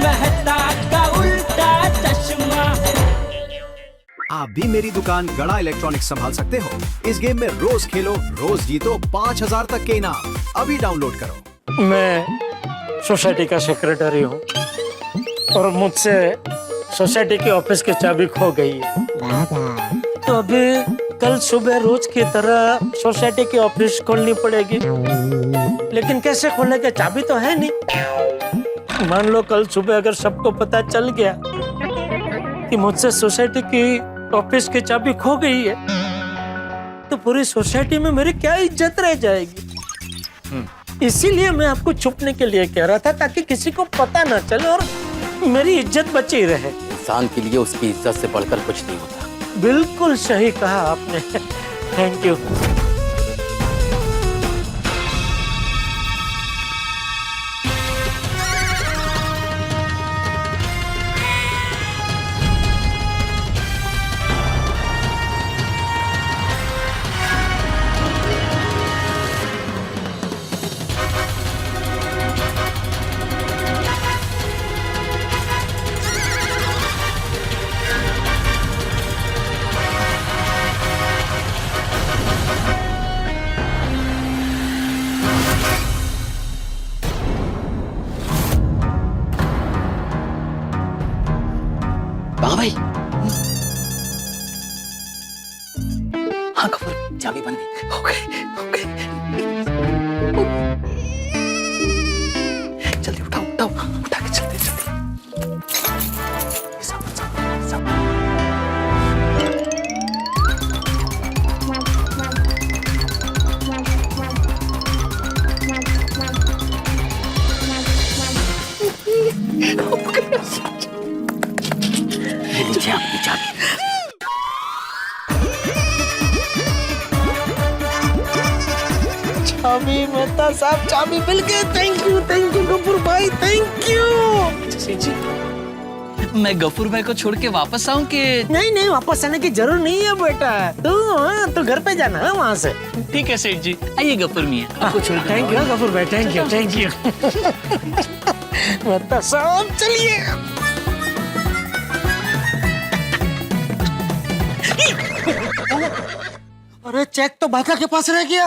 मेहता का उल्टा चश्मा। आप भी मेरी दुकान गड़ा इलेक्ट्रॉनिक्स संभाल सकते हो। इस गेम में रोज खेलो, रोज जीतो 5000 तक के इनाम। अभी डाउनलोड करो। मैं सोसाइटी का सेक्रेटरी हूँ और मुझसे सोसाइटी के ऑफिस की चाबी खो गई है। तो अभी कल सुबह रोज की तरह सोसाइटी की ऑफिस खोलनी पड़ेगी, लेकिन कैसे खोलेंगे? चाबी तो है नहीं। मान लो कल सुबह अगर सबको पता चल गया कि मुझसे सोसाइटी की ऑफिस की चाबी खो गई है, तो पूरी सोसाइटी में मेरी क्या इज्जत रह जाएगी। इसीलिए मैं आपको छुपने के लिए कह रहा था, ताकि किसी को पता ना चले और मेरी इज्जत बची रहे। इंसान के लिए उसकी इज्जत से बढ़कर कुछ नहीं होता। बिल्कुल सही कहा आपने। Thank you. हाँ भाई, हाँ कपूर, चाबी बंद है। ओके ओके, जल्दी उठाओ उठाओ, उठा के चलते जल्दी। लीजिए आपकी चाबी। चाबी मेहता साहब, चाबी मिल गई। थैंक यू गफूर भाई, थैंक यू। जी, मैं गफूर भाई को छोड़ के वापस आऊं कि? नहीं, वापस आने की जरूर नहीं है बेटा। तू घर पे जाना है वहाँ से। ठीक है सेठ जी, आइए गफूर मियां, आपको छोड़। थैंक यू गफूर भाई, थैंक यू। मेहता साहब चलिए। अरे चेक तो बाका के पास रह गया।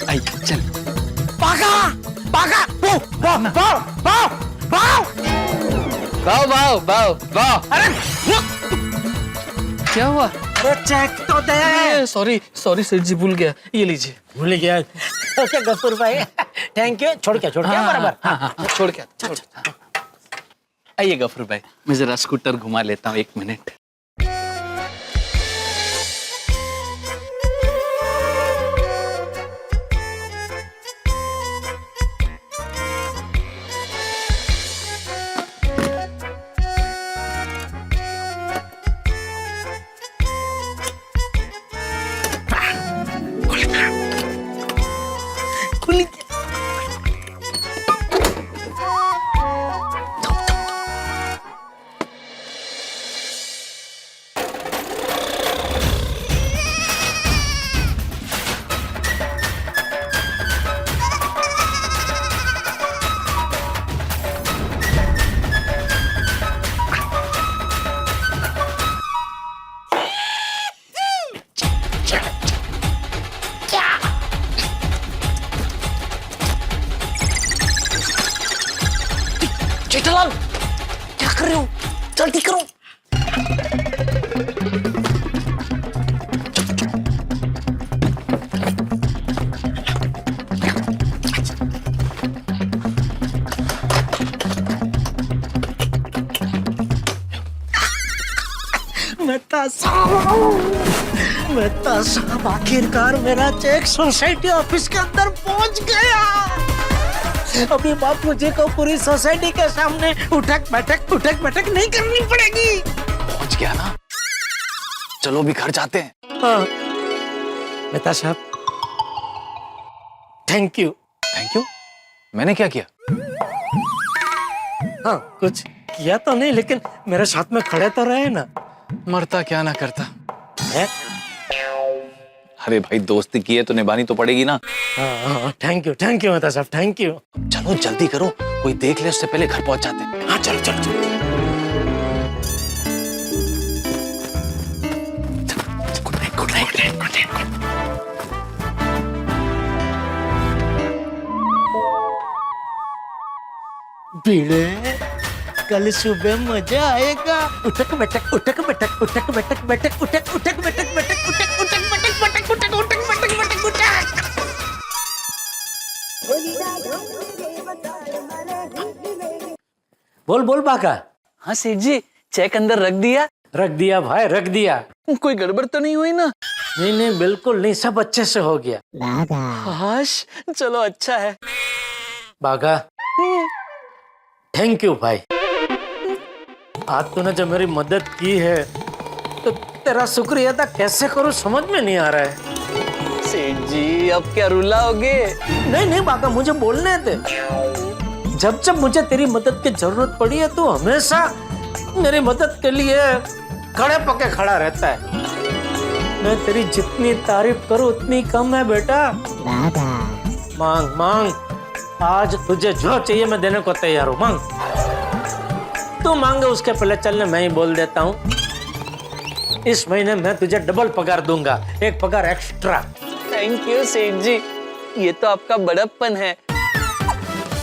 आई चल। बाका वाओ। अरे क्या हुआ? अरे चेक तो दे। सॉरी सेठ जी, भूल गया। ये लीजिए। भूल गया। ओके गफूर भाई, थैंक यू। छोड़ के बराबर। हाँ, छोड़ के। आइए गफूर भाई, मैं जरा स्कूटर घुमा लेता हूँ, 1 मिनट। जेठालाल, क्या कर रहे हो? जल्दी करो। मेहता साहब, आखिरकार मेरा चेक सोसाइटी ऑफिस के अंदर पहुंच गया। अभी बापू जी को पूरी सोसाइटी के सामने उठक बैठक नहीं करनी पड़ेगी। पहुंच गया ना? चलो भी घर जाते हैं। हाँ मेहता साहब, थैंक यू। Thank you? मैंने क्या किया? हाँ, कुछ किया तो नहीं, लेकिन मेरे साथ में खड़े तो रहे ना। मरता क्या ना करता है? अरे भाई, दोस्ती की है तो निभानी तो पड़ेगी ना। हाँ, थैंक यू मेहता साहब, थैंक यू। चलो जल्दी करो, कोई देख ले उससे पहले घर पहुंच जाते हैं। हाँ चलो चलो चलो good night good night good night. Bhide कल सुबह मजा आएगा। उठक बैठक उठक बैठक उठक बैठक बैठक उठक उठक बैठक बैठक उठक उठक बैठक बैठक उठक उठक बैठक बैठक उठक। बोल बोल बाका। हाँ सेठ जी, चेक अंदर रख दिया भाई, रख दिया। कोई गड़बड़ तो नहीं हुई ना? नहीं नहीं बिल्कुल नहीं, सब अच्छे से हो गया। हाश चलो अच्छा है। बागा थैंक यू भाई, आज तूने जो मेरी मदद की है तो तेरा शुक्रिया अदा कैसे करूं समझ में नहीं आ रहा है। सेठ जी अब क्या रुलाओगे? नहीं नहीं बागा, मुझे बोलने दे। जब जब मुझे तेरी मदद की जरूरत पड़ी है तो हमेशा मेरी मदद के लिए खड़े पके खड़ा रहता है। मैं तेरी जितनी तारीफ करूं उतनी कम है बेटा। मांग मांग, आज तुझे जो चाहिए मैं देने को तैयार हूं, मांग। तू मांगे उसके पहले चलने मैं ही बोल देता हूं, इस महीने मैं तुझे डबल पगार दूंगा, एक पगार एक्स्ट्रा। थैंक यू सेठ जी, ये तो आपका बड़प्पन है।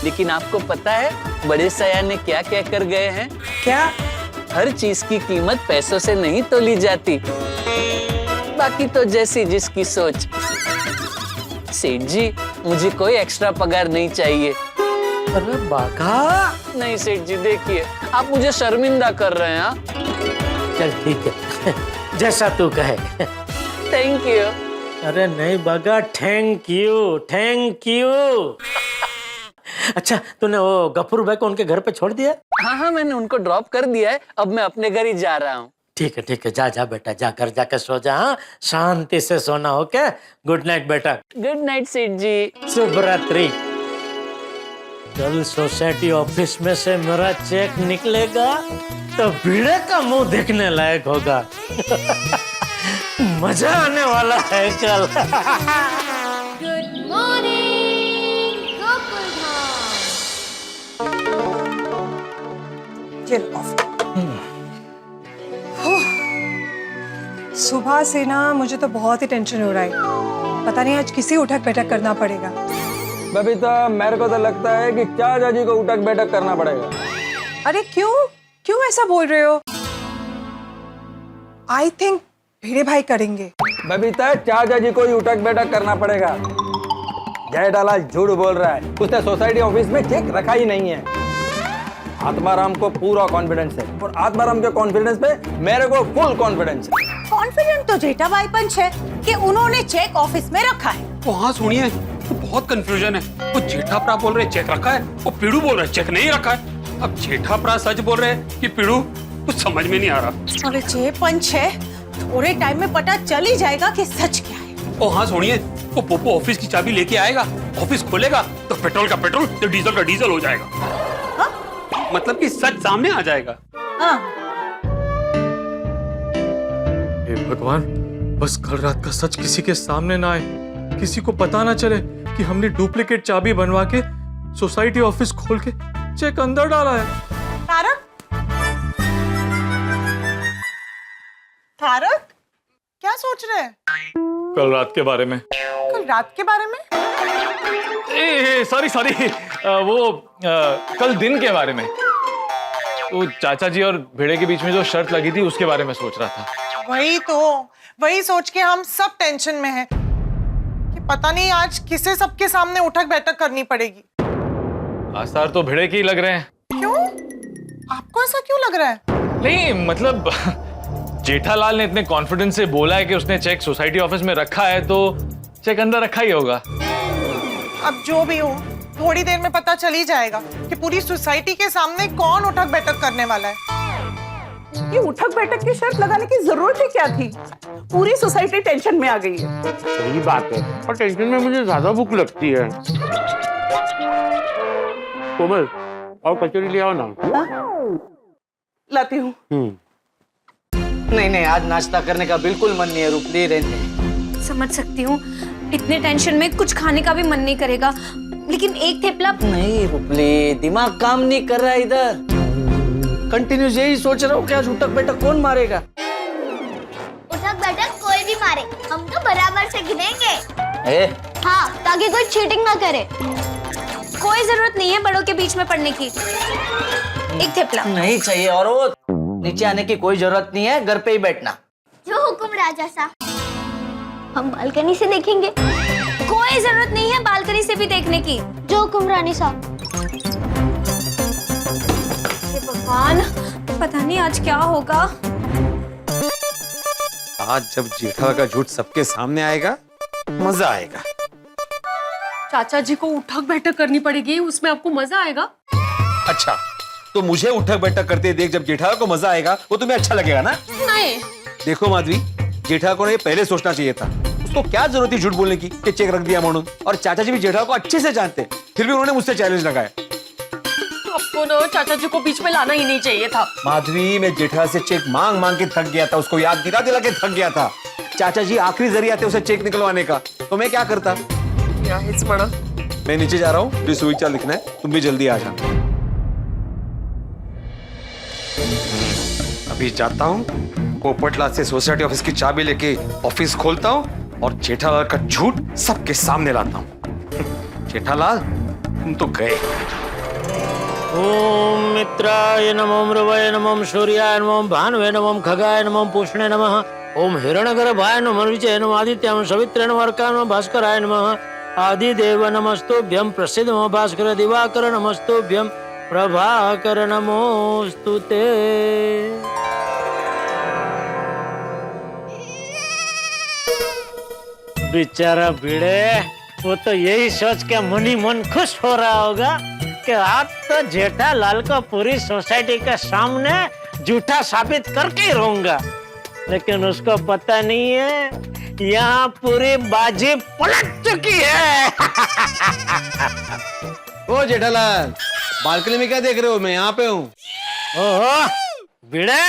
लेकिन आपको पता है बड़े सयान ने क्या कह कर गए हैं? क्या? हर चीज की कीमत पैसों से नहीं तोली जाती, बाकी तो जैसी जिसकी सोच। सेठ जी मुझे कोई एक्स्ट्रा पगार नहीं चाहिए। अरे बाका। नहीं सेठ जी देखिए, आप मुझे शर्मिंदा कर रहे हैं। हाँ? चल ठीक है, जैसा तू कहे। Thank you. अरे नहीं बागा, थैंक यू थैंक यू। अच्छा तूने वो गफूर भाई को उनके घर पे छोड़ दिया? हाँ हाँ मैंने उनको ड्रॉप कर दिया है, अब मैं अपने घर ही जा रहा हूँ। ठीक है जा जा बेटा, जा घर जाकर सो जा। हाँ शांति से सोना, ओके? गुड नाइट बेटा। गुड नाइट सेठ जी। शुभ रात्रि। कल सोसाइटी ऑफिस में से मेरा चेक निकलेगा तो भिड़े का मुंह देखने लायक होगा। मजा आने वाला है कल। Good morning Gokuldham. Get off. सुबह से ना मुझे तो बहुत ही टेंशन हो रहा है, पता नहीं आज किसी उठक बैठक करना पड़ेगा। बबीता, मेरे को तो लगता है कि चाचा जी को उठक बैठक करना पड़ेगा। अरे क्यों क्यों ऐसा बोल रहे हो? आई थिंक भिड़े भाई करेंगे। बबीता, चाचा जी को ही उठक बैठक करना पड़ेगा। जेठालाल झूठ बोल रहा है, उसने सोसाइटी ऑफिस में चेक रखा ही नहीं है। आत्माराम को पूरा कॉन्फिडेंस है और आत्माराम के कॉन्फिडेंस पे मेरे को फुल कॉन्फिडेंस है। कॉन्फिडेंट तो जेठा भाई पंच है कि उन्होंने चेक ऑफिस में रखा है। तो हाँ सुनिए, तो बहुत कंफ्यूजन है। वो जेठाप्रा बोल रहे चेक रखा है, वो पीड़ू बोल रहे चेक नहीं रखा है। अब जेठाप्रा सच बोल रहे हैं कि पीड़ू, कुछ समझ में नहीं आ रहा। अरे जे पंच है, थोड़े टाइम में पता चल ही जाएगा कि सच क्या है। ओ हाँ सुनिए, वो पोपो ऑफिस की चाबी लेके आएगा, ऑफिस खोलेगा तो पेट्रोल का पेट्रोल तो डीजल का डीजल हो जाएगा। हाँ? मतलब कि सच सामने आ जाएगा। हाँ। हे भगवान, बस कल रात का सच किसी के सामने ना आए, किसी को पता ना चले कि हमने डुप्लीकेट चाबी बनवा के सोसाइटी ऑफिस खोल के चेक अंदर डाला है। तारक, तारक क्या सोच रहे हैं? कल रात के बारे में। कल रात के बारे में? सॉरी कल दिन के बारे में। वो चाचा जी और भिड़े के बीच में जो शर्त लगी थी उसके बारे में सोच रहा था। वही सोच के हम सब टेंशन में हैं कि पता नहीं आज किसे सबके सामने उठक बैठक करनी पड़ेगी। आसार तो भिड़े के ही लग रहे हैं। क्यों? आपको ऐसा क्यों लग रहा है? नहीं मतलब जेठालाल ने इतने कॉन्फिडेंस से बोला है कि उसने चेक सोसाइटी ऑफिस में रखा है तो चेक अंदर रखा ही होगा। अब जो भी हो, थोड़ी देर में पता चल ही जाएगा कि पूरी सोसाइटी के सामने कौन उठक बैठक करने वाला है। ये उठक बैठक की शर्त लगाने की जरूरत ही क्या थी? पूरी सोसाइटी टेंशन में आ गई है। सही बात है, और टेंशन में मुझे ज्यादा भूख लगती है। कोमल, और कचौरी ले आओ ना। लाती हूँ। नहीं आज नाश्ता करने का बिल्कुल मन नहीं है, रुक दे रहने। समझ सकती हूँ, इतने टेंशन में कुछ खाने का भी मन नहीं करेगा, लेकिन एक थेपला। नहीं पुपली, दिमाग काम नहीं कर रहा इधर। कंटिन्यूस यही सोच रहा हूँ कि आज उठक बैठक कौन मारेगा। उठक बैठक कोई भी मारे, हम तो बराबर से गिनेंगे। हाँ, ताकि कोई चीटिंग ना करे। कोई जरूरत नहीं है बड़ों के बीच में पड़ने की। एक थेपला नहीं चाहिए, और वो नीचे आने की कोई जरूरत नहीं है, घर पे ही बैठना। जो हुकुम राजा सा। हम बालकनी से देखेंगे। कोई जरूरत नहीं है बालकनी से भी देखने की। जो हुकुम रानी साहब। भगवान, पता नहीं आज क्या होगा। आज जब जेठालाल का झूठ सबके सामने आएगा, मजा आएगा। चाचा जी को उठक बैठक करनी पड़ेगी, उसमें आपको मजा आएगा। अच्छा, तो मुझे उठक बैठक करते देख जब जेठालाल को मजा आएगा, वो तुम्हें अच्छा लगेगा ना? नहीं। देखो माधवी, जेठालाल को ये पहले सोचना चाहिए था। उसको क्या जरूरत थी झूठ बोलने की कि चेक रख दिया मानो। और चाचा जी भी जेठालाल को अच्छे से जानते, फिर भी उन्होंने मुझसे चैलेंज लगाया। आपको ना चाचा जी को बीच में लाना ही नहीं चाहिए था। माधवी, मैं जेठालाल से चेक मांग मांग के थक गया था, उसको याद दिला दिला के थक गया था। चाचा जी आखिरी जरिया थे उसे चेक निकलवाने का, तो मैं क्या करता? मैं नीचे जा रहा हूँ, मुझे सुविचार लिखना है, तुम भी जल्दी आ जाना। अभी जाता हूँ, पोपटलाल से सोसाइटी ऑफिस की चाबी लेके ऑफिस खोलता हूँ और जेठालाल का झूठ सबके सामने लाता हूँ। जेठालाल, तुम तो गए। ओम मित्राय नमो मृवये नमो सूर्याय नमो भानुवे नमो खगाय नमो पूष्णे नमः। ओम हिरण्यगर्भाय नमो मरीचये नमो आदित्याय सवित्रे नमो अर्काय नमो भास्कराय नमः। आदिदेव नमस्तुभ्यं प्रसिद्ध नमो भास्कर दिवाकर नमस्तुभ्यं प्रभाकर नमोस्तुते। बेचारा भिड़े, वो तो यही सोच के मन ही मन खुश हो रहा होगा कि आज तो जेठालाल को पूरी सोसाइटी के सामने झूठा साबित करके ही रहूंगा। लेकिन उसको पता नहीं है यहाँ पूरी बाजी पलट चुकी है। ओ जेठालाल, बालकनी में क्या देख रहे हो? मैं यहाँ पे हूँ। ओहो भिड़े,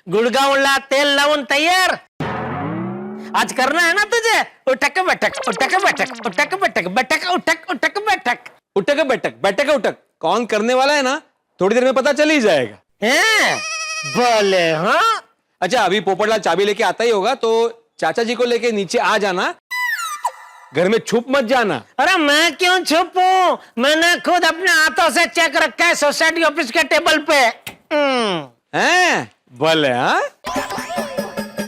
गुड़गांव तेल लावून तैयार। आज करना है ना तुझे उठक बैठक, उठक बैठक, उठक बैठक, बैठक उठक, उठक बैठक, उठक बैठक, बैठक उठक। कौन करने वाला है ना, थोड़ी देर में पता चल ही जाएगा। बोले हाँ। अच्छा, अभी पोपटलाल चाबी लेके आता ही होगा, तो चाचा जी को लेके नीचे आ जाना, घर में छुप मत जाना। अरे मैं क्यों छुपूं? मैंने खुद अपने हाथों से चेक रखा है सोसाइटी ऑफिस के टेबल पे। हैं? बोले हाँ?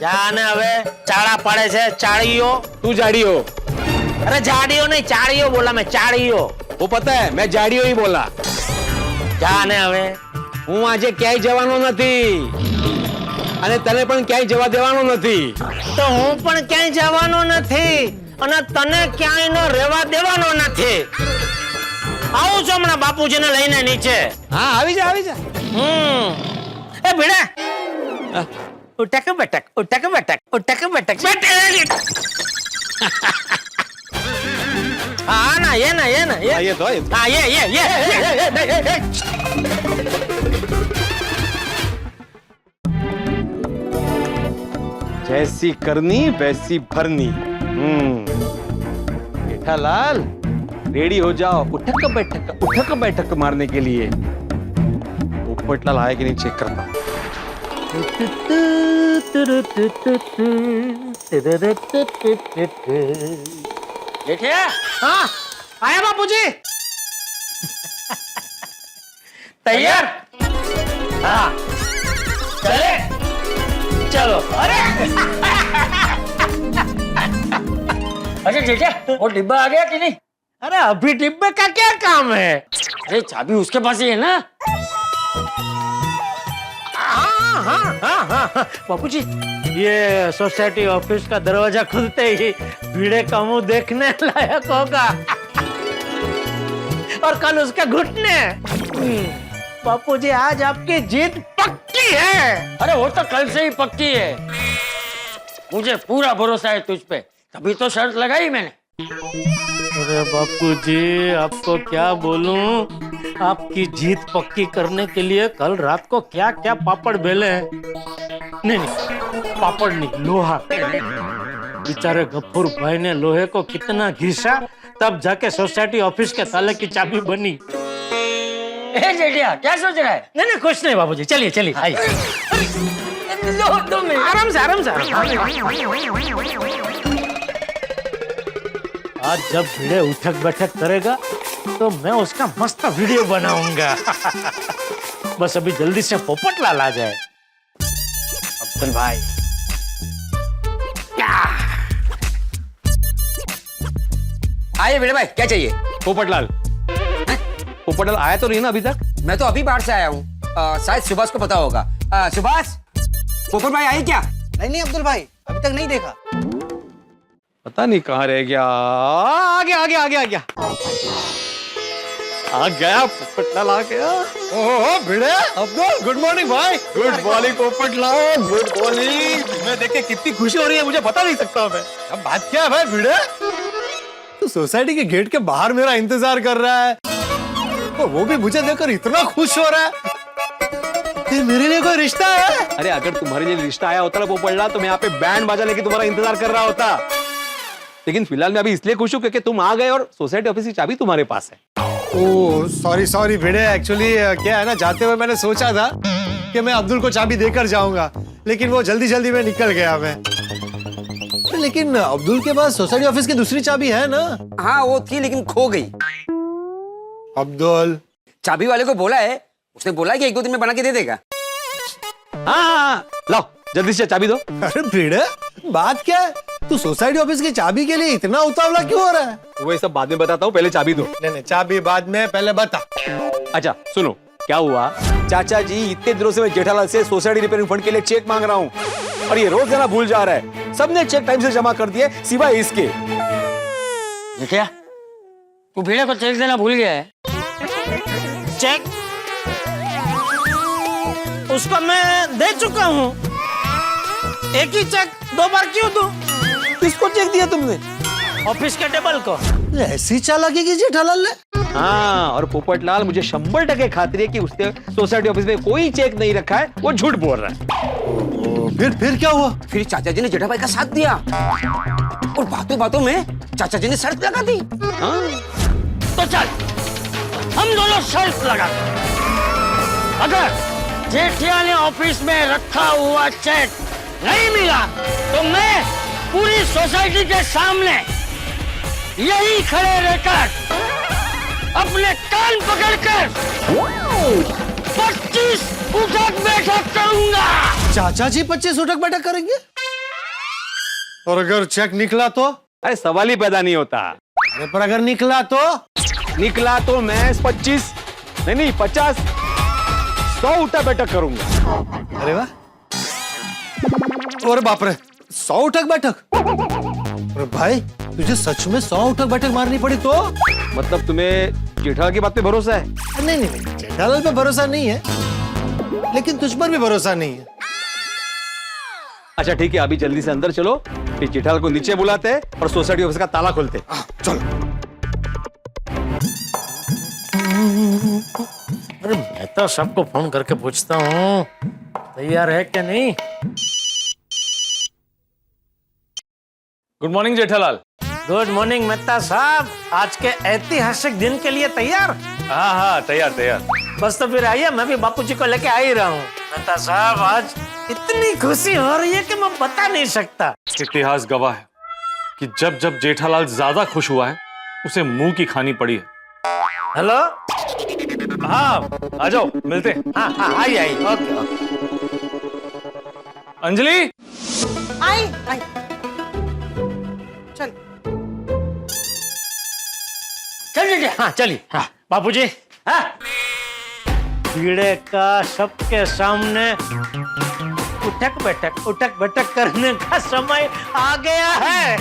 जाने हवे चाड़ा पड़े से चाड़ियो। तू जाड़ियो? अरे जाड़ियो नहीं, चाड़ियो बोला मैं, चाड़ियो। वो पता है, मैं जाड़ियो ही बोला। जाने हवे હું આજે ક્યાંય જવાનો નથી અને તને પણ ક્યાંય જવા દેવાનો નથી। તો હું પણ ક્યાંય જવાનો નથી અને તને ક્યાંય રહેવા દેવાનો નથી। આવું છું હમણાં બાપુજીને લઈને નીચે। હા આવી જા, આવી જા। એ ભીડે, ઉઠક બેઠક, ઉઠક બેઠક, ઉઠક બેઠક, બેઠક। हाँ ना, ये ना, ये ना, ये तो हाँ, ये। जैसी करनी वैसी भरनी। जेठालाल रेडी हो जाओ उठक बैठक मारने के लिए। पोपटलाल आए कि नहीं चेक करता। देखिए, हाँ आया बापूजी। तैयार? हाँ चले, चलो। अरे अच्छा जीजा, वो डिब्बा आ गया कि नहीं? अरे अभी डिब्बे का क्या काम है? अरे चाबी उसके पास ही है ना। हाँ। बापूजी, ये सोसाइटी ऑफिस का दरवाजा खुलते ही भीड़े का मुंह देखने लायक होगा और कल उसका घुटने। बापूजी, आज आपकी जीत पक्की है। अरे वो तो कल से ही पक्की है, मुझे पूरा भरोसा है तुझ पे, तभी तो शर्त लगाई मैंने। अरे बापूजी, आपको क्या बोलूं, आपकी जीत पक्की करने के लिए कल रात को क्या क्या पापड़ बेले हैं। नहीं, पापड़ नहीं, लोहा। बेचारे गफ्फूर भाई ने लोहे को कितना घिसा, तब जाके सोसाइटी ऑफिस के ताले की चाबी बनी। जेठिया क्या सोच रहा है? नहीं कुछ नहीं बाबूजी, चलिए चलिए आइए। आराम से आराम से। आज जब भिड़े उठक बैठक करेगा तो मैं उसका मस्त वीडियो बनाऊंगा। बस अभी जल्दी से पोपटलाल आ जाए। अब्दुल भाई आइए भिड़े भाई, क्या चाहिए? पोपटलाल। पोपटलाल आया तो नहीं ना अभी तक? मैं तो अभी बाहर से आया हूँ, शायद सुभाष को पता होगा। सुभाष, पोपट भाई आई क्या? नहीं अब्दुल भाई, अभी तक नहीं देखा। पता नहीं कहाँ रह गया। आ गया पोपटलाल आ गया। ओह भिड़े, अब्दुल गुड मॉर्निंग भाई। Good morning Popatlal, good morning. तुम्हें देख के कितनी खुशी हो रही है मुझे बता नहीं सकता मैं। अब बात क्या है भाई भिड़े? तू सोसाइटी के गेट के बाहर मेरा इंतजार कर रहा है और वो भी मुझे देखकर इतना खुश हो रहा है। ये मेरे लिए कोई रिश्ता है? अरे अगर तुम्हारे लिए रिश्ता आया होता ना पोपटलाल तो मैं यहाँ पे बैंड बाजा लेके तुम्हारा इंतजार कर रहा होता। लेकिन फिलहाल मैं अभी इसलिए खुश हूँ क्योंकि तुम आ गए और सोसाइटी ऑफिस की चाबी तुम्हारे पास है। ओह सॉरी भिड़े, एक्चुअली क्या है ना, जाते हुए मैंने सोचा था कि मैं अब्दुल को चाबी देकर जाऊंगा, लेकिन वो जल्दी में निकल गया मैं। लेकिन अब्दुल के पास सोसाइटी ऑफिस की दूसरी चाबी है ना? हाँ वो थी लेकिन खो गई। अब्दुल चाबी वाले को बोला है, उसने बोला कि 1-2 दिन में बना के दे देगा। हाँ लाओ जल्दी से चाबी दो। अरे भिड़े बात क्या है, तू सोसाइटी ऑफिस की चाबी के लिए इतना उतावला क्यों हो रहा है? वो सब बाद में बताता हूँ, पहले चाबी दो। नहीं चाबी बाद में, पहले बता। अच्छा सुनो क्या हुआ। चाचा जी इतने दिनों से मैं जेठालाल से सोसाइटी रिपेयरिंग फंड के लिए चेक मांग रहा हूँ और ये रोज देना भूल जा रहा है। सबने चेक टाइम से जमा कर दिए सिवाय इसके। क्या तू भिड़े को चेक देना भूल गया है? चेक उसको मैं दे चुका हूँ। एक ही चेक 2 बार क्यों दूं? किसको चेक दिया तुमने? ऑफिस के टेबल को। ऐसी चालाकी की जेठालाल ने? हाँ और पोपटलाल मुझे 100% खातिर है कि उसने सोसाइटी ऑफिस में कोई चेक नहीं रखा है, वो झूठ बोल रहा है। फिर क्या हुआ? फिर चाचा जी ने जेठा भाई का साथ दिया और बातों में चाचा जी ने शर्त लगा दी। तो चल हम दोनों शर्त लगाते, अगर जेठिया ने ऑफिस में रखा हुआ चेक नहीं मिला तो मैं पूरी सोसाइटी के सामने यही खड़े रहकर अपने कान पकड़कर 25 उठक बैठक करूंगा। चाचा जी 25 उठक बैठक करेंगे? और अगर चेक निकला तो? अरे सवाल ही पैदा नहीं होता। अरे पर अगर निकला तो मैं 25 नहीं 50 100 उठक बैठक करूंगा। अरे वाह, और बाप रे 100 उठक बैठक? अरे भाई तुझे सच में 100 उठक बैठक मारनी पड़ी तो? मतलब तुम्हें जेठालाल की बात पे भरोसा है? नहीं जेठालाल पे भरोसा नहीं है, लेकिन तुझ पर भी भरोसा नहीं है। अच्छा ठीक है, अभी जल्दी से अंदर चलो, फिर जेठालाल को नीचे बुलाते हैं और सोसाइटी ऑफिस का ताला खोलते। चलो। अरे मैं तो सबको फोन करके पूछता हूँ तैयार है कि नहीं। Good morning Jethalal. Good morning Mehta साहब, आज के ऐतिहासिक दिन के लिए तैयार? हाँ तैयार। बस तो फिर आइए, मैं भी बापूजी को लेके आ ही रहा हूँ। मेहता साहब आज इतनी खुशी हो रही है कि मैं बता नहीं सकता। इतिहास गवाह है कि जब जेठालाल ज्यादा खुश हुआ है उसे मुंह की खानी पड़ी है। हेलो, हाँ आ जाओ मिलते। हाँ आई ओके। अंजलि आई चल हाँ चलिए। हाँ बापूजी, हाँ कीड़े का सबके सामने उठक बैठक करने का समय आ गया है।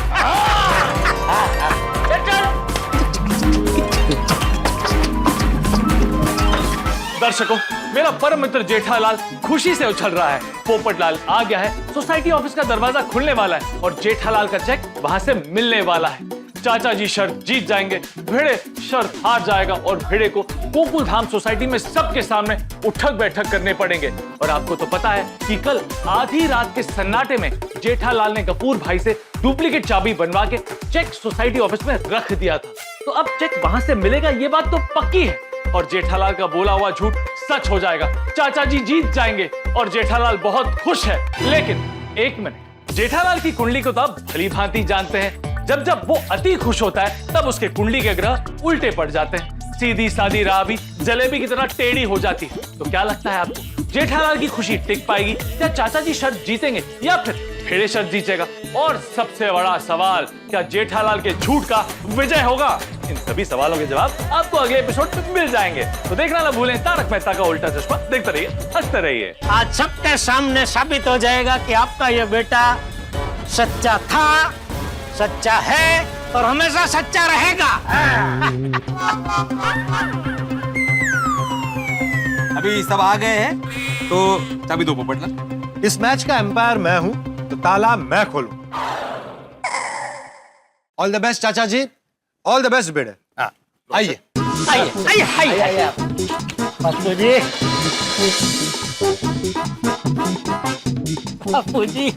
दर्शकों, मेरा परम मित्र जेठालाल खुशी से उछल रहा है। पोपटलाल आ गया है, सोसाइटी ऑफिस का दरवाजा खुलने वाला है और जेठालाल का चेक वहां से मिलने वाला है। चाचा जी शर्त जीत जाएंगे, भिड़े शर्त हार जाएगा और भिड़े को गोकुल धाम सोसाइटी में सबके सामने उठक बैठक करने पड़ेंगे। और आपको तो पता है कि कल आधी रात के सन्नाटे में जेठालाल ने गफूर भाई से डुप्लीकेट चाबी बनवा के चेक सोसाइटी ऑफिस में रख दिया था। तो अब चेक वहां से मिलेगा ये बात तो पक्की है और जेठालाल का बोला हुआ झूठ सच हो जाएगा। चाचा जी जीत जाएंगे और जेठालाल बहुत खुश है। लेकिन एक मिनट, जेठालाल की कुंडली को तो आप भली भांति जानते हैं। जब जब वो अति खुश होता है तब उसके कुंडली के ग्रह उल्टे पड़ जाते हैं। सीधी सादी राह भी जलेबी की तरह टेढ़ी हो जाती है। तो क्या लगता है आपको, जेठालाल की खुशी टिक पाएगी या चाचा जी शर्त जीतेंगे या फिर भिड़े शर्त जीतेगा? और सबसे बड़ा सवाल, क्या जेठालाल के झूठ का विजय होगा? इन सभी सवालों के जवाब आपको अगले एपिसोड में मिल जाएंगे। तो देखना ना भूलें तारक मेहता का उल्टा चश्मा। देखते रहिए, हंसते रहिए। आज सबके सामने साबित हो जाएगा कि आपका ये बेटा सच्चा था, सच्चा है और हमेशा सच्चा रहेगा। अभी सब आ गए हैं तो चाबी दो पोपटलाल। इस मैच का एम्पायर मैं हूं तो ताला मैं खोलूं। ऑल द बेस्ट चाचा जी, ऑल द बेस्ट बेटे। आइए आइए आइए आइए पप्पू जी, पप्पू जी।